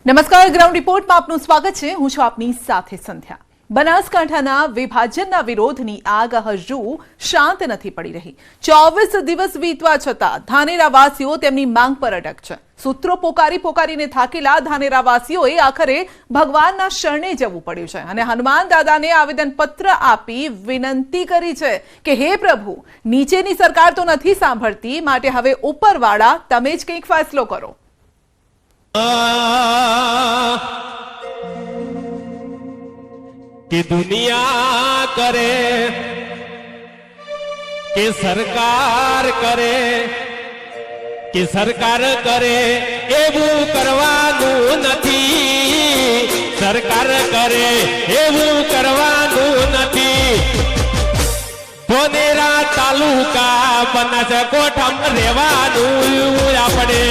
નમસ્કાર, ગ્રાઉન્ડ રિપોર્ટમાં આપનું સ્વાગત છે. હું છું આપની સાથે સંધ્યા. બનાસકાંઠાના વિભાજનના વિરોધની આગ હજુ શાંત નથી પડી રહી. 24 દિવસ વીતવા છતાં ધાનેરાવાસીઓ તેમની માંગ પર અડગ છે. સૂત્રો પોકારીને થાકેલા ધાનેરાવાસીઓએ આખરે ભગવાનના શરણે જવું પડ્યું છે અને હનુમાન દાદાને આવેદનપત્ર આપી વિનંતી કરી છે કે હે પ્રભુ, નીચેની સરકાર તો નથી સાંભળતી, માટે હવે ઉપરવાળા તમે જ કંઈક ફેસલો કરો. कि दुनिया करे कि सरकार करे कि सरकार करे એવું કરવાનું નથી. સરકાર કરે એવું કરવાનું નથી. ધોનેરા તાલુકા બનાસકાંઠામાં રહેવાનું આપણે.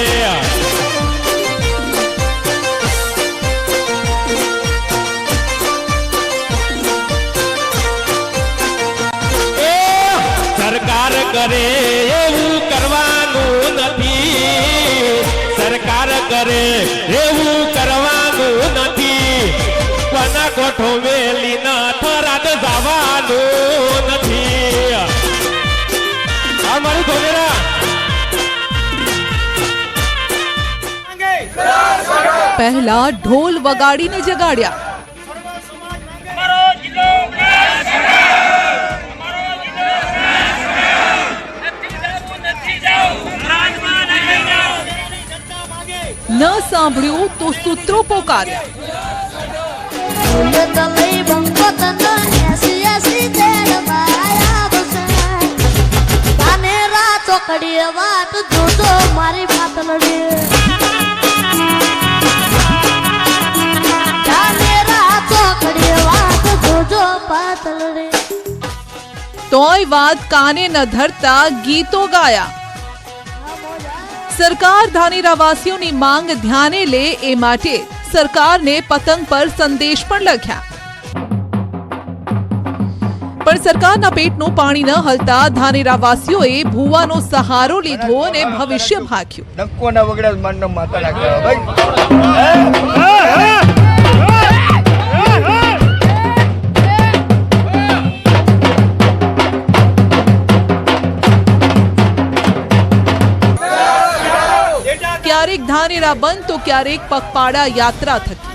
સરકાર કરે એવું કરવાનું નથી. સરકાર કરે એવું કરવાનું નથી. બનાસકાંઠો વેલી ના થરાદ જવાનું નથી. અમારું ધોનેરા પહેલા ઢોલ વગાડીને જગાડ્યા. ન સાંભળ્યું તો સૂત્રો પોકાર્યા. મારી તોય વાત કાને ન ધરતા ગીતો ગાયા. સરકાર ધાનેરાવાસીઓની માંગ ધ્યાને લે એ માટે સરકારને પતંગ પર સંદેશ પણ લખ્યા. પણ સરકારના પેટનું પાણી ન હલતા ધાનેરાવાસીઓએ ભૂવાનો સહારો લીધો અને ભવિષ્ય ભાગ્યું. નક્કોના વગડા માનના માતા નાખ્યા ભાઈ. ક્યારેક ધાનેરા બંધ તો ક્યારેક પગપાળા યાત્રા થકી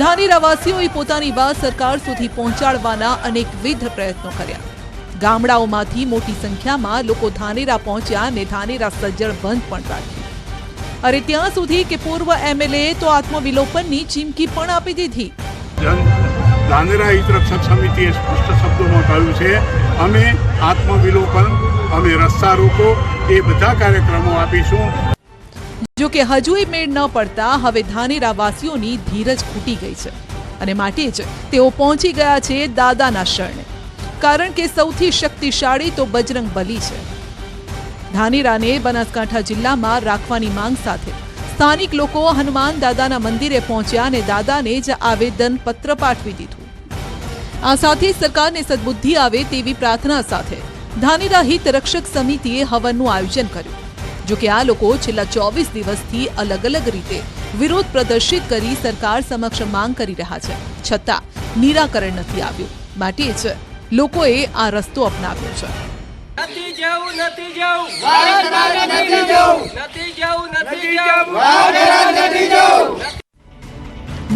ધાનેરાવાસીઓએ પોતાની વાત સરકાર સુધી પહોંચાડવાના અનેકવિધ પ્રયત્નો કર્યા. ગામડાઓમાંથી મોટી સંખ્યામાં લોકો ધાનેરા પહોંચ્યા અને ધાનેરા સજ્જડ બંધ પણ રાખ્યું. અરે ત્યાં સુધી કે પૂર્વ એમએલએ તો આત્મવિલોપનની ચીમકી પણ આપી દીધી. ધાનેરા હિતરક્ષક સમિતિએ સ્પષ્ટ શબ્દોમાં કહ્યું છે, અમે આત્મવિલોપન, અમે રસ્તા રોકો એ બધા કાર્યક્રમો આપીશું. જો કે હજુ એ મેળ ન પડતા હવે ધાનેરાવાસીઓની ધીરજ ખૂટી ગઈ છે અને માટે જ તેઓ પહોંચી ગયા છે દાદાના શરણે. કારણ કે સૌથી શક્તિશાળી તો બજરંગ બલી છે. ધાનેરાને બનાસકાંઠા જિલ્લામાં રાખવાની માંગ સાથે સ્થાનિક લોકો હનુમાન દાદાના મંદિરે પહોંચ્યા અને દાદાને જ આવેદન પત્ર પાઠવી દીધું. આ સાથે સરકારને સદબુદ્ધિ આવે તેવી પ્રાર્થના સાથે ધાનેરા હિત રક્ષક સમિતિએ હવનનું આયોજન કર્યું. જો કે આ લોકો છેલ્લા 24 દિવસથી અલગ અલગ રીતે વિરોધ પ્રદર્શિત કરી સરકાર સમક્ષ માંગ કરી રહ્યા છે, છતાં નિરાકરણ નથી આવ્યું. માટે જ લોકોએ આ રસ્તો અપનાવ્યો છે.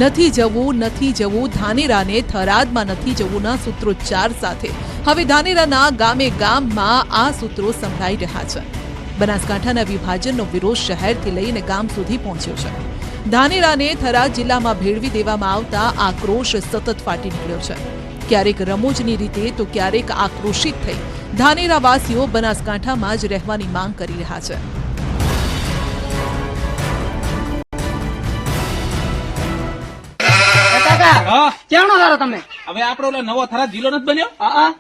નથી જવું ધાનેરાને થરાદમાં નથી જવુંના સૂત્રોચ્ચાર સાથે હવે ધાનેરાના ગામે ગામમાં આ સૂત્રો સંભળાઈ રહ્યા છે. બનાસકાંઠાના વિભાજનનો વિરોધ શહેરથી લઈને ગામ સુધી પહોંચ્યો છે. ધાનેરાને થરાદ જિલ્લામાં ભેળવી દેવામાં આવતા આક્રોશ સતત ફાટી નીકળ્યો છે. ક્યારેક રમૂજની રીતે તો ક્યારેક આક્રોશિત થઈ ધાનેરાવાસીઓ બનાસકાંઠામાં જ રહેવાની માંગ કરી રહ્યા છે. ક્યાંનો ધારો તમે? હવે આપડે ઓલો નવો થરાદ જિલ્લો નથી બન્યો,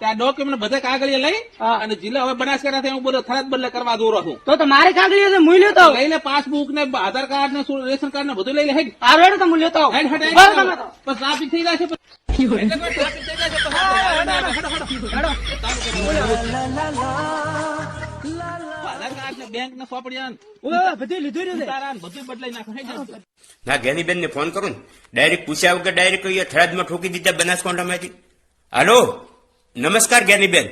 ત્યાં ડોક્યુમેન્ટ બધા કાગળિયા લઈ અને જિલ્લો હવે બનાસકાંઠા હું બધો થરાદ બદલે કરવા દોરો છું. તો મારે કાગળિયા છે, મૂલ્યો તો લઈ લે. પાસબુક ને આધાર કાર્ડ ને રેશન કાર્ડ ને બધું લઈ લે. હેડ આ રેડ તો મૂલ્યો તો હેડ હેડ બસ ટ્રાફિક થઈ જશે. આધાર કાર્ડ ને બેંક ને સોપડિયા ઓય, બધું લીધું રહ્યું છે. તારા ને બધું બદલાઈ નાખો હે જાવ. ના જ્ઞાનીબેન ને ફોન કરું ને ડાયરેક્ટ પૂછ્યા વગર ડાયરેક્ટ થરાદમાં ઠોકી દીધા બનાસકાંઠામાંથી. હાલો નમસ્કાર જ્ઞાનીબેન,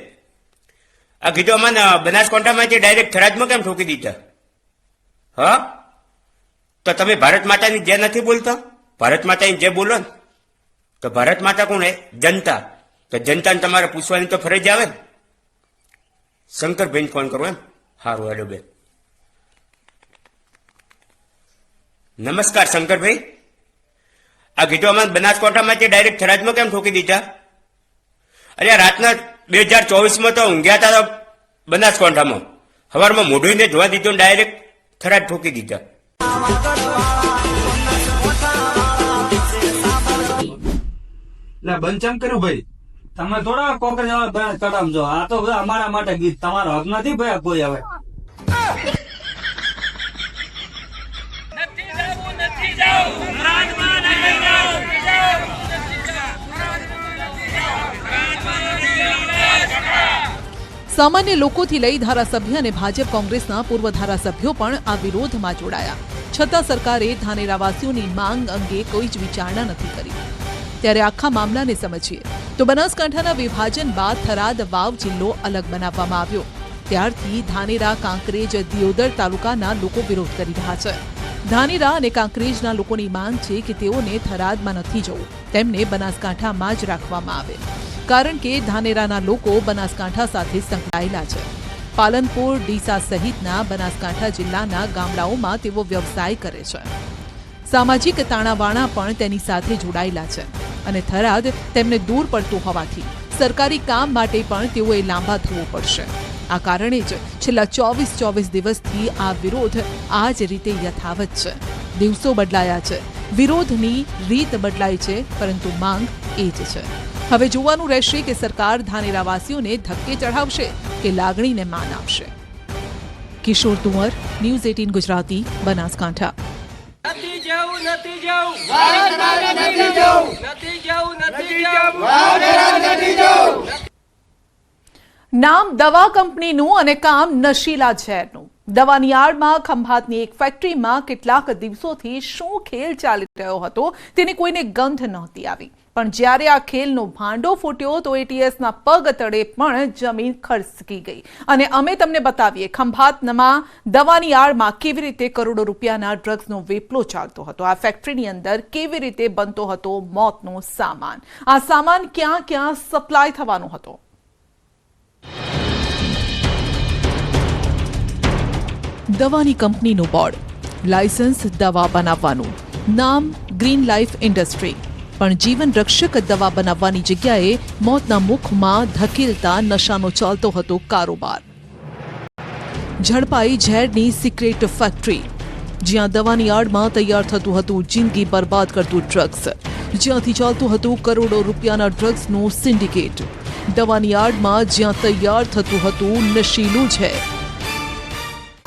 આ કીધું અમારે બનાસકાંઠામાંથી ડાયરેક્ટ થરાદમાં કેમ ઠોકી દીધા? હા તો તમે ભારત માતાની જય નથી બોલતા? ભારત માતાની જય બોલો ને. તો ભારત માતા કોણ હે? જનતા. તો જનતાને તમારે પૂછવાની તો ફરજ આવે ને. શંકરભાઈને ફોન કરો એમ? સારું હેલો બેન. નમસ્કાર શંકરભાઈ, આ કીધું અમારે બનાસકાંઠામાંથી ડાયરેક્ટ થરાદમાં કેમ ઠોકી દીધા? અરે રાતના 2024માં તો ઊંઘ્યા હતા બનાસકાંઠામાં, સવારમાં મોઢું ને જોવા દીધું, ડાયરેક્ટ થરાદ ઠોકી દીધા. બંચમ કર્યું ભાઈ, તમે થોડા કોકરેજ ચડામજો. આ તો બધા અમારા માટે ગીત, તમારો હક નથી ભાઈ કોઈ. હવે સામાન્ય લોકોથી લઈ ધારાસભ્ય અને ભાજપ કોંગ્રેસના પૂર્વ ધારાસભ્યો પણ આ વિરોધમાં જોડાયા. છતાં સરકારે ધાનેરાવાસીઓની માંગ અંગે કોઈ જ વિચારણા નથી કરી. ત્યારે આખા મામલાને સમજીએ તો બનાસકાંઠાના વિભાજન બાદ થરાદ વાવ જિલ્લો અલગ બનાવવામાં આવ્યો. ત્યારથી ધાનેરા, કાંકરેજ, દિયોદર તાલુકાના લોકો વિરોધ કરી રહ્યા છે. ધાનેરા અને કાંકરેજના લોકોની માંગ છે કે તેઓને થરાદમાં નથી જવું, તેમને બનાસકાંઠામાં જ રાખવામાં આવે. કારણ કે ધાનેરાના લોકો બનાસકાંઠા સાથે સંકળાયેલા છે. પાલનપુર, ડીસા સહિતના બનાસકાંઠા જિલ્લાના ગામડાઓમાં તેઓ વ્યવસાય કરે છે. સામાજિક તાણાવાણા પણ તેની સાથે જોડાયેલા છે અને થરાદ તેમને દૂર પડતું હોવાથી સરકારી કામ માટે પણ તેઓએ લાંબા થવું પડશે. આ કારણે જ છેલ્લા 24 દિવસથી આ વિરોધ આ જ રીતે યથાવત છે. દિવસો બદલાયા છે, વિરોધની રીત બદલાઈ છે, પરંતુ માંગ એ જ છે. હવે જોવાનું રહેશે કે સરકાર ધાનેરાવાસીઓને ધક્કે ચઢાવશે કે લાગણીને માન આપશે. કિશોર તુંવર, ન્યૂઝ 18 ગુજરાતી, બનાસકાંઠા. નથી જવું, નથી જવું. વાળંદરા નથી જવું. નથી જવું, નથી જવું. વાળંદરા નથી જવું. નામ દવા કંપનીનું અને કામ નશીલા ઝેરનું. દવાની આડમાં ખંભાતની એક ફેક્ટરીમાં કેટલાક દિવસોથી શું ખેલ ચાલી રહ્યો હતો તેની કોઈને ગંધ નહોતી આવી. પણ જ્યારે આ ખેલનો ભાંડો ફૂટ્યો તો એટીએસના પગ તળે પણ જમીન ખરસકી ગઈ. અને અમે તમને બતાવીએ ખંભાતમાં દવાની આડમાં કેવી રીતે કરોડો રૂપિયાના ડ્રગ્સનો વેપલો ચાલતો હતો. આ ફેક્ટરીની અંદર કેવી રીતે બનતો હતો મોતનો સામાન. આ સામાન ક્યાં ક્યાં સપ્લાય થવાનો હતો. દવાની કંપનીનું બોર્ડ, લાયસન્સ દવા બનાવવાનું, નામ ગ્રીન લાઈફ ઇન્ડસ્ટ્રી. પણ જીવન રક્ષક દવા બનાવવાની જગ્યાએ મોતના મુખમાં ધકેલતા નશાનો ચાલતો હતો કારોબાર. ઝડપાઈ ઝેરની સિક્રેટ ફેક્ટરી, જ્યાં દવાની આડમાં તૈયાર થતું હતું જિંદગી બરબાદ કરતું ડ્રગ્સ, જ્યાંથી ચાલતું હતું કરોડો રૂપિયાના ડ્રગ્સનું સિન્ડિકેટ. દવાની આડમાં જ્યાં તૈયાર થતું હતું નશીલું ઝેર.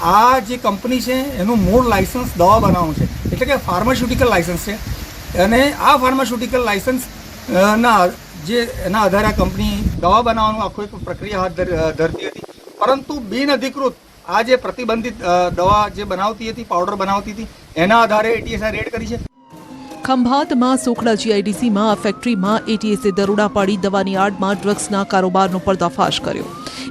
આ જે કંપની છે એનું મૂળ લાયસન્સ દવા બનાવવાનું છે, એટલે કે ફાર્માસ્યુટિકલ લાયસન્સ છે. અને આ ફાર્માસ્યુટિકલ લાયસન્સ ના જે એના આધારે આ કંપની દવા બનાવવાનું આખું એક પ્રક્રિયા હાથ ધરતી હતી. પરંતુ બિનઅધિકૃત આ જે પ્રતિબંધિત દવા જે બનાવતી હતી, પાવડર બનાવતી હતી, એના આધારે એટીએસએ રેડ કરી છે. ખંભાતમાં સોખડા જીઆઈડીસીમાં આ ફેક્ટરીમાં એટીએસે દરોડા પાડી દવાની આડમાં ડ્રગ્સના કારોબારનો પર્દાફાશ કર્યો.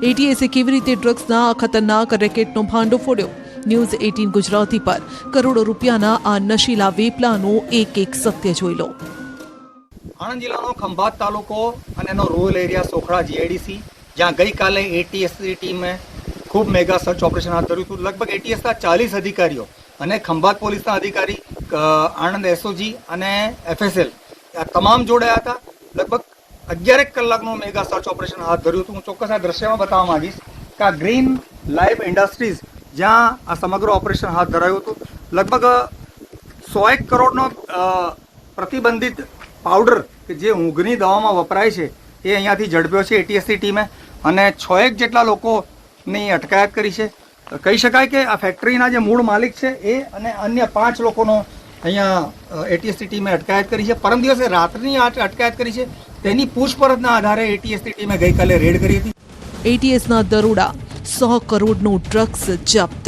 એટીએસે કેવી રીતે ડ્રગ્સના આ ખતરનાક રેકેટનો ભાંડો ફોડ્યો. ન્યૂઝ 18 ગુજરાતી પર કરોડો રૂપિયાના આ નશીલા વેપલાનું એક સત્ય જોઈ લો. આણંદ જિલ્લાનો ખંભાત તાલુકો અને એનો રૂરલ એરિયા સોખડા જીઆઈડીસી, જ્યાં ગઈકાલે એટીએસની ટીમે ખૂબ મેગા સર્ચ ઓપરેશન હાથ ધર્યું હતું. લગભગ એટીએસના 40 અધિકારીઓ અને ખંભાત પોલીસના અધિકારી, આણંદ એસઓજી અને એફએસએલ આ તમામ જોડાયા હતા. લગભગ 11 કલાકનું મેગા સર્ચ ઓપરેશન હાથ ધર્યું હતું. હું ચોક્કસ આ દ્રશ્યમાં બતાવવા માંગીશ કે આ ગ્રીન લાઈફ ઇન્ડસ્ટ્રીઝ જ્યાં આ સમગ્ર ઓપરેશન હાથ ધરાયું હતું. લગભગ 101 કરોડનો પ્રતિબંધિત પાવડર કે જે ઊંઘની દવામાં વપરાય છે એ અહીંયાથી ઝડપ્યો છે એટીએસની ટીમે અને 6 જેટલા લોકોની અટકાયત કરી છે. કહી શકાય કે આ ફેક્ટરીના જે મૂળ માલિક છે એ અને અન્ય 5 લોકોનો અહીંયા એટીએસની ટીમે અટકાયત કરી છે. પરમ દિવસે રાત્રિની અટકાયત કરી છે. તેની પૂછપરછના આધારે એટીએસની ટીમે ગઈકાલે રેડ કરી હતી. એટીએસના દરોડા 100 કરોડનું ડ્રગ્સ જપ્ત.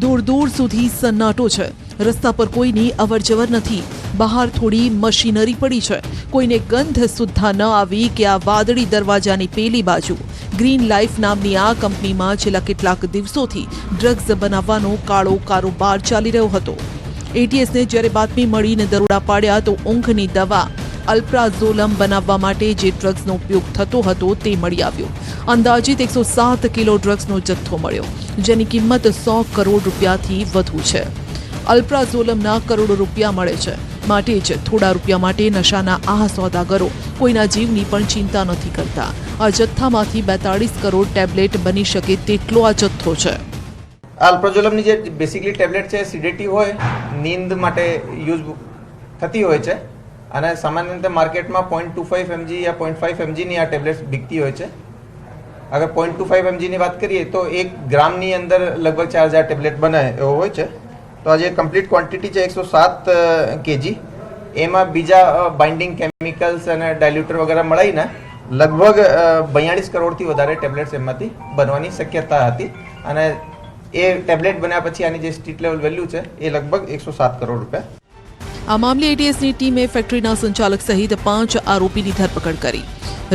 દૂર દૂર સુધી સન્નાટો છે. રસ્તા પર કોઈની અવરજવર નથી. બહાર થોડી મશીનરી પડી છે. કોઈને ગંધ સુદ્ધા ન આવી કે આ વાદળી દરવાજાની પેલી બાજુ ગ્રીન લાઈફ નામની આ કંપનીમાં છેલ્લા કેટલાક દિવસોથી ડ્રગ્સ બનાવવાનો કાળો કારોબાર ચાલી રહ્યો હતો. એટીએસને જ્યારે બાતમી મળીને દરોડા પાડ્યા તો ઊંઘની દવા અલ્પ્રાઝોલમ બનાવવા માટે જે ડ્રગ્સનો ઉપયોગ થતો હતો તે મળી આવ્યો. અંદાજિત 107 કિલો ડ્રગ્સનો જથ્થો મળ્યો, જેની કિંમત 100 કરોડ રૂપિયાથી વધુ છે. અલ્પ્રાઝોલમના કરોડો રૂપિયા મળે છે, માટે જ થોડા રૂપિયા માટે નશાના આ સોદાગરો કોઈના જીવની પણ ચિંતા નથી કરતા. આ જથ્થામાંથી 42 કરોડ ટેબ્લેટ બની શકે તેટલો આ જથ્થો છે. અલ્પ્રાઝોલમની જે બેસિકલી ટેબ્લેટ છે સિડેટિવ હોય, નીંદ માટે યુઝ થતી હોય છે અને સામાન્ય રીતે માર્કેટમાં 0.25 mg યા 0.5 mg ની આ ટેબ્લેટ્સ બીકતી હોય છે. અગર 0.25 mg ની વાત કરીએ તો 1 ગ્રામની અંદર લગભગ 4000 ટેબ્લેટ બને એવો હોય છે. તો આ જે કમ્પ્લીટ ક્વોન્ટિટી છે 107 kg, એમાં બીજા બાઇન્ડિંગ કેમિકલ્સ અને ડાયલ્યુટર વગેરે મળીને લગભગ 42 કરોડથી વધારે ટેબ્લેટ્સ એમાંથી બનવાની શક્યતા હતી અને એ ટેબ્લેટ બન્યા પછી આની જે સ્ટ્રીટ લેવલ વેલ્યુ છે એ લગભગ 107 કરોડ રૂપિયા. આ મામલે એટીએસની ટીમે ફેક્ટરીના સંચાલક સહિત 5 આરોપીની ધરપકડ કરી.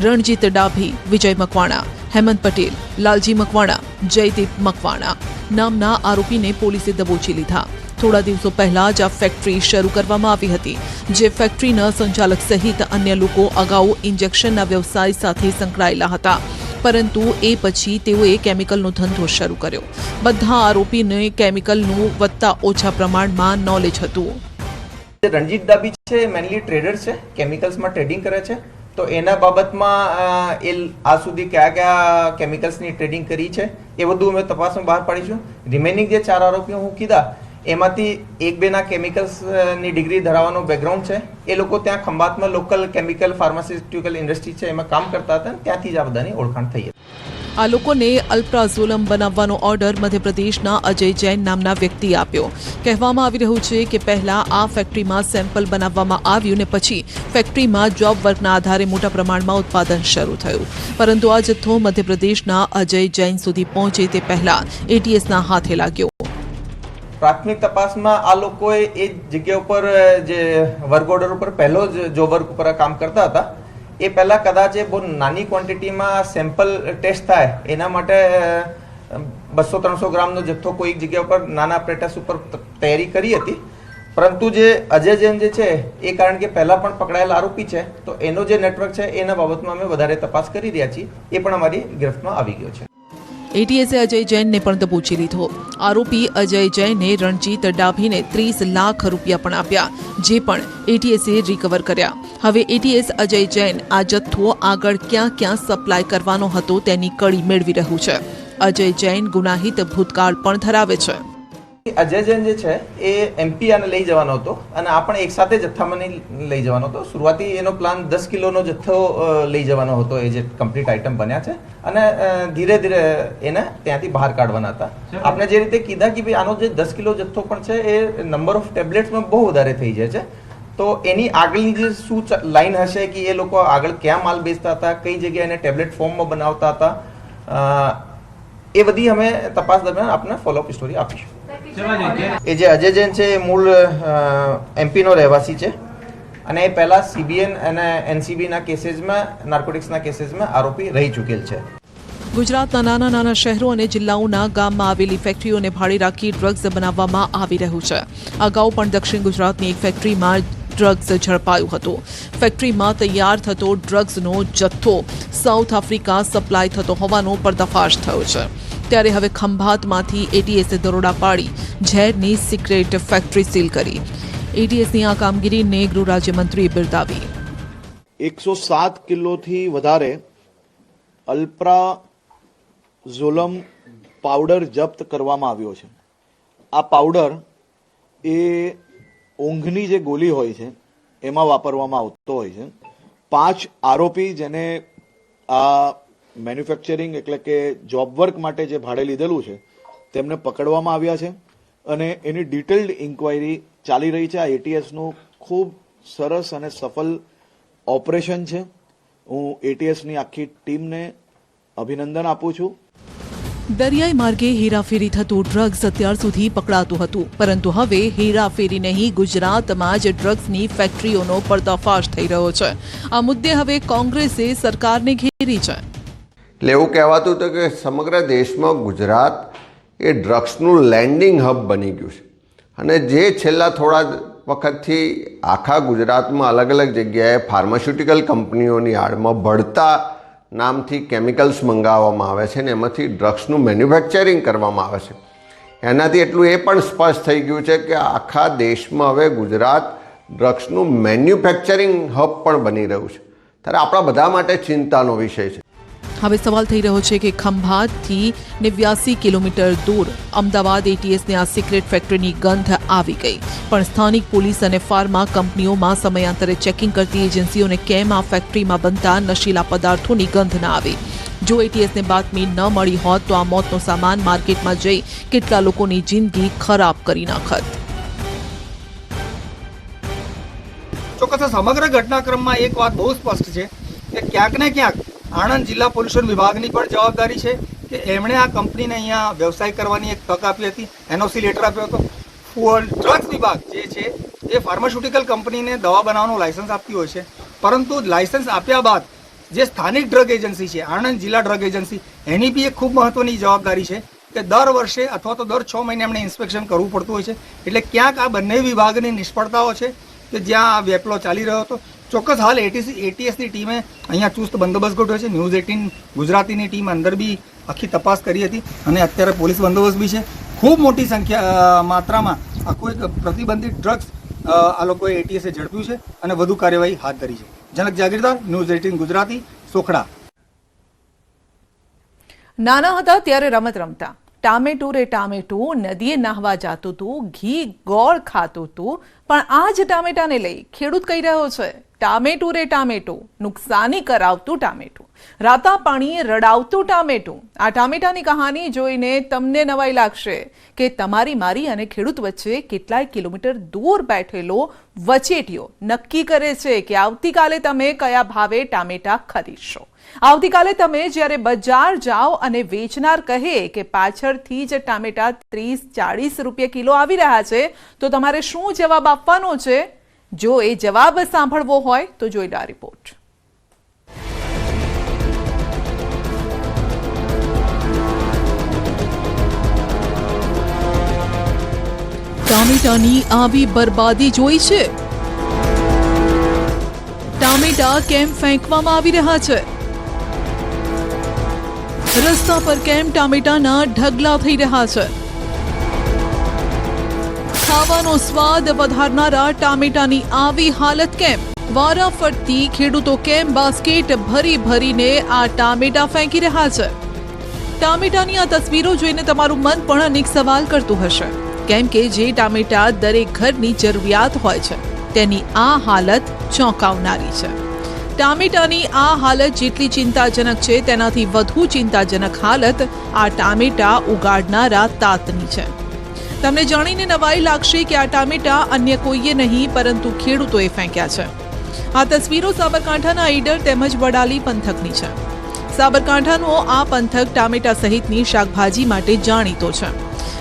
રણજીત ડાભી, વિજય મકવાણા, હેમંત પટેલ, લાલજી મકવાણા, જયદીપ મકવાણા નામના આરોપીને પોલીસે દબોચી લીધા. થોડા દિવસો પહેલા જ આ ફેક્ટરી શરૂ કરવામાં આવી હતી, જે ફેક્ટરીના સંચાલક સહિત અન્ય લોકો અગાઉ ઇન્જેક્શનના વ્યવસાય સાથે સંકળાયેલા હતા, પરંતુ એ પછી તેઓએ કેમિકલનો ધંધો શરૂ કર્યો. બધા આરોપીને કેમિકલનું વધતા ઓછા પ્રમાણમાં નોલેજ હતું. રણજીત ડાભી છે મેનલી ટ્રેડર છે, કેમિકલ્સમાં ટ્રેડિંગ કરે છે. તો એના બાબતમાં એ આ સુધી કયા કયા કેમિકલ્સની ટ્રેડિંગ કરી છે એ બધું અમે તપાસમાં બહાર પાડીશું. રિમેનિંગ જે 4 આરોપીઓ હું કીધા એમાંથી 1-2 ના કેમિકલ્સની ડિગ્રી ધરાવવાનો બેકગ્રાઉન્ડ છે. એ લોકો ત્યાં ખંભાતમાં લોકલ કેમિકલ ફાર્માસ્યુટિકલ ઇન્ડસ્ટ્રી છે એમાં કામ કરતા હતા, ત્યાંથી જ આ બધાની ઓળખાણ થઈ હતી. આ લોકોને અલ્પ્રાઝોલમ બનાવવાનો ઓર્ડર મધ્યપ્રદેશના અજય જૈન નામના વ્યક્તિએ આપ્યો. કહેવામાં આવી રહ્યું છે કે પહેલા આ ફેક્ટરીમાં સેમ્પલ બનાવવામાં આવ્યું ને પછી ફેક્ટરીમાં જોબ વર્કના આધારે મોટા પ્રમાણમાં ઉત્પાદન શરૂ થયું, પરંતુ આ જથ્થો મધ્યપ્રદેશના અજય જૈન સુધી પહોંચે તે પહેલા એટીએસના હાથે લાગ્યો. પ્રાથમિક તપાસમાં આ લોકોએ એ જગ્યા ઉપર જે વર્ક ઓર્ડર ઉપર પહેલો જ જોબ વર્ક ઉપર કામ કરતા હતા એ પહેલા કદાચ બહુ નાની ક્વોન્ટિટીમાં સેમ્પલ ટેસ્ટ થાય એના માટે 200-300 ગ્રામનો જથ્થો કોઈ જગ્યા ઉપર નાના પ્રેટસ ઉપર તૈયારી કરી હતી. પરંતુ જે અજય જૈન જે છે એ કારણ કે પહેલા પણ પકડાયેલા આરોપી છે તો એનો જે નેટવર્ક છે એના બાબતમાં અમે વધારે તપાસ કરી રહ્યા છીએ. એ પણ અમારી ગિરફ્તમાં આવી ગયો છે. એટીએસે અજય જૈનને પણ દબોચી લીધો. આરોપી અજય જૈને રણજીત ડાભીને 30 લાખ રૂપિયા પણ આપ્યા, જે પણ એટીએસે રિકવર કર્યા. હવે એટીએસ અજય જૈન આ જથ્થો આગળ ક્યાં ક્યાં સપ્લાય કરવાનો હતો તેની કડી મેળવી રહ્યું છે. અજય જૈન ગુનાહિત ભૂતકાળ પણ ધરાવે છે. અજય જૈન જે છે એ એમપી આને લઈ જવાનો હતો અને આ પણ એક સાથે જથ્થામાં નહીં લઈ જવાનો હતો. શરૂઆતી એનો પ્લાન 10 કિલોનો જથ્થો લઈ જવાનો હતો, એ જે કમ્પ્લીટ આઇટમ બન્યા છે, અને ધીરે ધીરે એને ત્યાંથી બહાર કાઢવાના હતા. આપણે જે રીતે કીધા કે ભાઈ આનો જે 10 કિલો જથ્થો પણ છે એ નંબર ઓફ ટેબ્લેટ્સમાં બહુ વધારે થઈ જાય છે. તો એની આગળની જે શું લાઈન હશે કે એ લોકો આગળ ક્યાં માલ બેચતા હતા, કઈ જગ્યાએ એને ટેબ્લેટ ફોર્મમાં બનાવતા હતા, એ બધી અમે તપાસ દરમિયાન આપને ફોલોઅપ સ્ટોરી આપીશું. એ જે અજય જૈન છે એ મૂળ એમપીનો રહેવાસી છે અને એ પહેલા સીબીએન અને એનસીબીના કેસીસમાં, નાર્કોટિક્સના કેસીસમાં આરોપી રહી ચૂકેલ છે. ગુજરાતના નાના નાના શહેરો અને જિલ્લાઓના ગામમાં આવેલી ફેક્ટરીઓને ભાડે રાખી ડ્રગ્સ બનાવવામાં આવી રહ્યું છે. અગાઉ પણ દક્ષિણ ગુજરાતની એક ફેક્ટરીમાં ડ્રગ્સ ઝડપાયું હતું. ફેક્ટરીમાં તૈયાર થતો ડ્રગ્સનો જથ્થો સાઉથ આફ્રિકા સપ્લાય થતો હોવાનો પર્દાફાશ થયો છે. ત્યારે હવે ખંભાતમાંથી એટીએસે દરોડા પાડી ઝેરની સિક્રેટ ફેક્ટરી સીલ કરી. એટીએસની આ કામગીરીને ગૃહ રાજ્યમંત્રીએ બિરદાવી. 107 કિલોથી વધારે અલ્પ્રાઝોલમ પાવડર જપ્ત કરવામાં આવ્યો છે. આ પાવડર એ ઊંઘની જે ગોળી હોય છે એમાં વાપરવામાં આવતો હોય છે. 5 આરોપી જેને આ મેન્યુફેક્ચરિંગ એટલે કે જોબ વર્ક માટે જે ભાડે લીધેલું છે તેમને પકડવામાં આવ્યા છે અને એની ડિટેલ્ડ ઇન્ક્વાયરી ચાલી રહી છે. આ એટીએસનું ખૂબ સરસ અને સફળ ઓપરેશન છે. હું એટીએસની આખી ટીમને અભિનંદન આપું છું. દરિયાઈ માર્ગે હેરાફેરી થતું ડ્રગ્સ અત્યાર સુધી પકડાતું હતું, પરંતુ હવે હેરાફેરી નહીં, ગુજરાતમાં જ ડ્રગ્સની ફેક્ટરીઓનો પર્દાફાશ થઈ રહ્યો છે. આ મુદ્દે હવે કોંગ્રેસે સરકારને ઘેરી છે. એટલે એવું કહેવાતું હતું કે સમગ્ર દેશમાં ગુજરાત એ ડ્રગ્સનું લેન્ડિંગ હબ બની ગયું છે, અને જે છેલ્લા થોડા વખતથી આખા ગુજરાતમાં અલગ અલગ જગ્યાએ ફાર્માસ્યુટિકલ કંપનીઓની આડમાં ભળતા નામથી કેમિકલ્સ મંગાવવામાં આવે છે ને એમાંથી ડ્રગ્સનું મેન્યુફેક્ચરિંગ કરવામાં આવે છે. એનાથી એટલું એ પણ સ્પષ્ટ થઈ ગયું છે કે આખા દેશમાં હવે ગુજરાત ડ્રગ્સનું મેન્યુફેક્ચરિંગ હબ પણ બની રહ્યું છે, ત્યારે આપણા બધા માટે ચિંતાનો વિષય છે. હવે સવાલ થઈ રહ્યો છે કે ખંભાતથી 89 કિલોમીટર દૂર અમદાવાદ એટીએસની આ સિક્રેટ ફેક્ટરીની ગંધ આવી ગઈ, પણ સ્થાનિક પોલીસ અને ફાર્મા કંપનીઓમાં સમયાંતરે ચેકિંગ કરતી એજન્સીઓને કેમ આ ફેક્ટરીમાં બનતા નશીલા પદાર્થોની ગંધ ના આવી? જો એટીએસને બાતમી ન મળી હોત તો આ મોતનો સામાન માર્કેટમાં જઈ કેટલા લોકોની જિંદગી ખરાબ કરી નાખત. ચોક્કસ સમગ્ર ઘટનાક્રમમાં એક વાત બહુ સ્પષ્ટ છે કે ક્યાંક ને ક્યાંક આણંદ જિલ્લા પોલ્યુશન વિભાગની પણ જવાબદારી છે કે એમણે આ કંપનીને અહીંયા વ્યવસાય કરવાની એક તક આપી હતી, એનઓસી લેટર આપ્યો હતો. ડ્રગ્સ વિભાગ જે છે એ ફાર્માસ્યુટિકલ કંપનીને દવા બનાવવાનું લાયસન્સ આપતી હોય છે, પરંતુ લાયસન્સ આપ્યા બાદ જે સ્થાનિક ડ્રગ એજન્સી છે, આણંદ જિલ્લા ડ્રગ એજન્સી, એની બી એક ખૂબ મહત્વની જવાબદારી છે કે દર વર્ષે અથવા તો દર 6 મહિને એમણે ઇન્સ્પેક્શન કરવું પડતું હોય છે. એટલે ક્યાંક આ બંને વિભાગની નિષ્ફળતાઓ છે કે જ્યાં આ વેપલો ચાલી રહ્યો હતો. ચોક્કસ હાલ એટીએસની ટીમે અહીંયા ચુસ્ત બંદોબસ્ત ગોઠવ્યો છે. ન્યૂઝ 18 ગુજરાતીની ટીમ અંદર બી આખી તપાસ કરી હતી અને અત્યારે પોલીસ બંદોબસ્ત બી છે. ખૂબ મોટી માત્રામાં આખું એક પ્રતિબંધિત ડ્રગ્સ આ લોકોએ એટીએસે ઝડપ્યું છે અને વધુ કાર્યવાહી હાથ ધરી છે. જનક જાગીરદાર, ન્યૂઝ 18 ગુજરાતી, સોખડા. નાના હતા ત્યારે રમત રમતા, ટામેટું રે ટામેટું, નદીએ નાહવા જાતું તું, ઘી ગોળ ખાતું તું, પણ આ જ ટામેટાને લઈ ખેડૂત કહી રહ્યો છે ટામેટું રે ટામેટું, નુકસાની કરાવતું ટામેટું, રાતા પાણીએ રડાવતું ટામેટું. આ ટામેટાની કહાની જોઈને તમને નવાઈ લાગશે કે તમારી મારી અને ખેડૂત વચ્ચે કેટલાય કિલોમીટર દૂર બેઠેલો વચેટિયો નક્કી કરે છે કે આવતીકાલે તમે કયા ભાવે ટામેટા ખરીદશો. આવતીકાલે તમે જ્યારે બજાર જાઓ અને વેચનાર કહે કે પાછળથી જ ટામેટા 30-40 રૂપિયા કિલો આવી રહ્યા છે, તો તમારે શું જવાબ આપવાનો છે? જો એ જવાબ સાંભળવો હોય તો જોઈ લો આ રિપોર્ટ. ટામેટાની આવી બરબાદી જોઈ છે? ટામેટા કેમ ફેંકવામાં આવી રહ્યા છે? રસ્તા પર કેમ ટામેટાના ઢગલા થઈ રહ્યા છે? ખાવાનો સ્વાદ વધારનારા ટામેટાની આવી હાલત કેમ? વારાફરતી ખેડૂતો કેમ બાસ્કેટ ભરી ભરીને આ ટામેટા ફેંકી રહ્યા છે? ટામેટાની આ તસવીરો જોઈને તમારું મન પણ અનેક સવાલ કરતું હશે, કેમ કે જે ટામેટા દરેક ઘરની જરૂરિયાત હોય છે તેની આ હાલત ચોંકાવનારી છે. ટામેટાની આ હાલત જેટલી ચિંતાજનક છે તેનાથી વધુ ચિંતાજનક હાલત આ ટામેટા ઉગાડનારા તાતની છે. તમને જાણીને નવાઈ લાગશે કે આ ટામેટા અન્ય કોઈએ નહીં પરંતુ ખેડૂતોએ ફેંક્યા છે. આ તસવીરો સાબરકાંઠાના ઈડર તેમજ વડાલી પંથકની છે. સાબરકાંઠાનો આ પંથક ટામેટા સહિતની શાકભાજી માટે જાણીતો છે,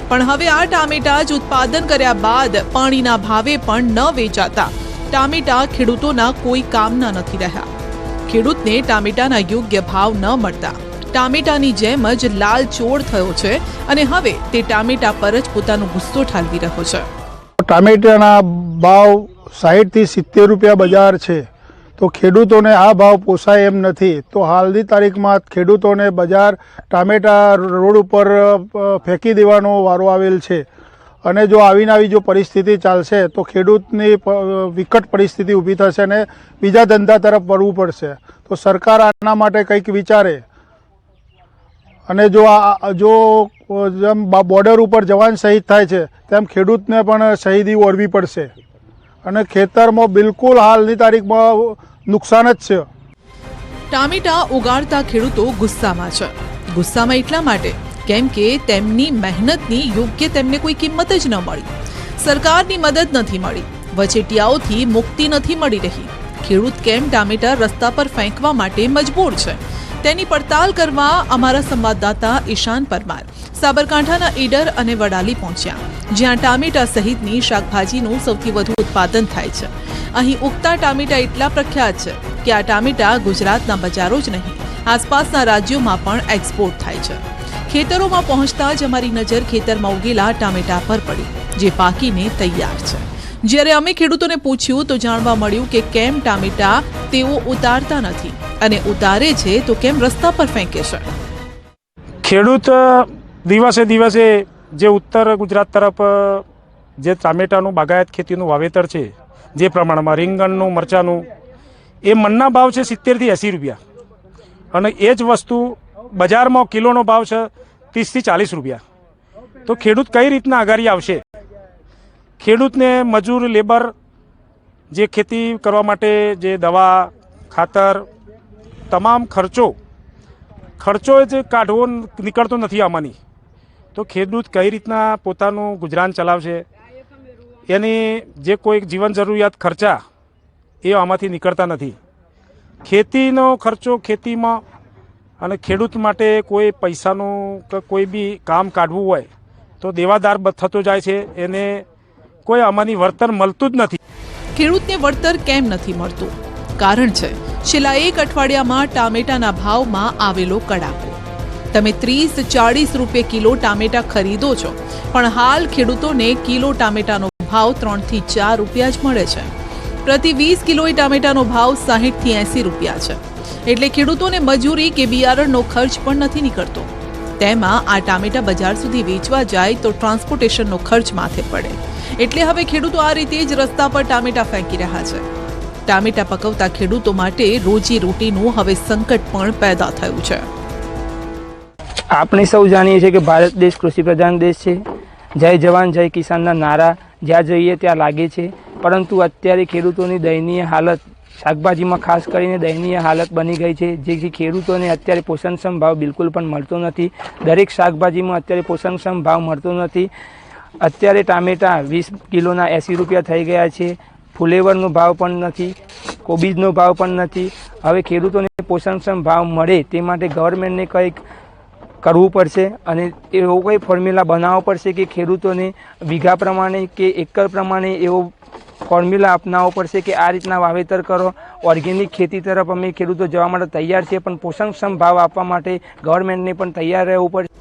પણ હવે આ ટામેટા જ ઉત્પાદન કર્યા બાદ પાણીના ભાવે પણ ન વેચાતા ટામેટા ખેડૂતોના કોઈ કામના નથી રહ્યા. ખેડૂતને ટામેટાના યોગ્ય ભાવ ન મળતા ટામેટાની જેમ જ લાલચોળ થયો છે અને હવે તે ટામેટા પર જ પોતાનો ગુસ્સો ઠાલવી રહ્યો છે. ટામેટાના ભાવ 60 થી 70 રૂપિયા બજાર છે, તો ખેડૂતોને આ ભાવ પોસાય એમ નથી. તો હાલની તારીખમાં ખેડૂતોને બજાર ટામેટા રોડ ઉપર ફેંકી દેવાનો વારો આવેલ છે, અને જો આવીને આવી જો પરિસ્થિતિ ચાલશે તો ખેડૂતની વિકટ પરિસ્થિતિ ઊભી થશે અને બીજા ધંધા તરફ વળવું પડશે. તો સરકાર આના માટે કંઈક વિચારે, અને જો જેમ બોર્ડર ઉપર જવાન શહીદ થાય છે તેમ ખેડૂતને પણ શહીદી ઓરવી પડશે, અને ખેતરમાં બિલકુલ હાલની તારીખમાં નુકસાન જ છે. ટામેટા ઉગાડતા ખેડૂતો ગુસ્સામાં છે. ગુસ્સામાં એટલા માટે કેમ કે તેમની મહેનતની યોગ્ય તેમને કોઈ કિંમત જ ન મળી, સરકારની મદદ નથી મળી, વચેટિયાઓથી મુક્તિ નથી મળી રહી. ખેડૂત કેમ ટામેટા રસ્તા પર ફેંકવા માટે મજબૂર છે? તેની પડતાલ કરવા અમારા સંવાદદાતા ઈશાન પરમાર સાબરકાંઠાના ઈડર અને વડાલી પહોંચ્યા, જ્યાં ટામેટા સહિતની શાકભાજીનું સૌથી વધુ ઉત્પાદન થાય છે. અહીં ઉગતા ટામેટા એટલા પ્રખ્યાત છે કે આ ટામેટા ગુજરાતના બજારો જ નહીં, આસપાસના રાજ્યોમાં પણ એક્સપોર્ટ થાય છે. ખેતરોમાં પહોંચતા જ અમારી નજર ખેતરમાં ઉગેલા ટામેટા પર પડી, જે પાકીને તૈયાર છે. જ્યારે અમે ખેડૂતોને પૂછ્યું તો જાણવા મળ્યું કે કેમ ટામેટા તેઓ ઉતારતા નથી, અને ઉતારે છે તો કેમ રસ્તા પર ફેંકે છે. ખેડૂત દિવસે દિવસે જે ઉત્તર ગુજરાત તરફ જે ટામેટાનું બાગાયત ખેતીનું વાવેતર છે, જે પ્રમાણમાં રીંગણનું, મરચાંનું, એ મણના ભાવ છે 70 થી 80 રૂપિયા, અને એ જ વસ્તુ બજારમાં કિલોનો ભાવ છે 30 થી 40 રૂપિયા. તો ખેડૂત કઈ રીતના આઘારી આવશે? ખેડૂતને મજૂર, લેબર, જે ખેતી કરવા માટે જે દવા, ખાતર, તમામ ખર્ચો જ કાઢવો નીકળતો નથી આમાંની. તો ખેડૂત કઈ રીતના પોતાનું ગુજરાન ચલાવશે? એની જે કોઈ જીવન જરૂરિયાત ખર્ચા એ આમાંથી નીકળતા નથી. ખેતીનો ખર્ચો ખેતીમાં, અને ખેડૂત માટે કોઈ પૈસાનું કે કોઈ બી કામ કાઢવું હોય તો દેવાદાર થતો જાય છે, એને કોઈ આમાંની વળતર મળતું જ નથી. ખેડૂતને વળતર કેમ નથી મળતું? કારણ છે છેલ્લા એક અઠવાડિયામાં ટામેટાના ભાવમાં આવેલો કડાકો. તમે 30-40 રૂપિયા કિલો ટામેટા ખરીદો છો, પણ હાલ ખેડૂતોને કિલો ટામેટાનો ભાવ 3 થી 4 રૂપિયા જ મળે છે. પ્રતિ 20 કિલોએ ટામેટાનો ભાવ 60 થી 80 રૂપિયા છે. એટલે ખેડૂતોને મજૂરી કે બિયારણનો ખર્ચ પણ નથી નીકળતો. તેમાં આ ટામેટા બજાર સુધી વેચવા જાય તો ટ્રાન્સપોર્ટેશનનો ખર્ચ માથે પડે. એટલે હવે ખેડૂતો આ રીતે જ રસ્તા પર ટામેટા ફેંકી રહ્યા છે. ટામેટા પકવતા ખેડૂતો માટે રોજી રોટીનું હવે સંકટ પણ પેદા થયું છે. આપણે સૌ જાણીએ છીએ કે ભારત દેશ કૃષિ પ્રધાન દેશ છે. જય જવાન જય કિસાનના નારા જ્યાં જઈએ ત્યાં લાગે છે, પરંતુ અત્યારે ખેડૂતોની દયનીય હાલત, શાકભાજીમાં ખાસ કરીને દયનીય હાલત બની ગઈ છે, જેથી ખેડૂતોને અત્યારે પોષણક્ષમ ભાવ બિલકુલ પણ મળતો નથી. દરેક શાકભાજીમાં અત્યારે પોષણક્ષમ ભાવ મળતો નથી. અત્યારે ટામેટા 20 કિલોના 80 રૂપિયા થઈ ગયા છે. ફુલેવરનો ભાવ પણ નથી, કોબીજનો ભાવ પણ નથી. હવે ખેડૂતોને પોષણક્ષમ ભાવ મળે તે માટે ગવર્મેન્ટને કંઈક કરવું પડશે, અને એવો કોઈ ફોર્મ્યુલા બનાવવો પડશે કે ખેડૂતોને વીઘા પ્રમાણે કે એકર પ્રમાણે એવો ફોર્મ્યુલા અપનાવવો પડશે કે આ રીતના વાવેતર કરો. ઓર્ગેનિક ખેતી તરફ અમે ખેડૂતો જવા માટે તૈયાર છીએ, પણ પોષણક્ષમ ભાવ આપવા માટે ગવર્મેન્ટને પણ તૈયાર રહેવું પડશે.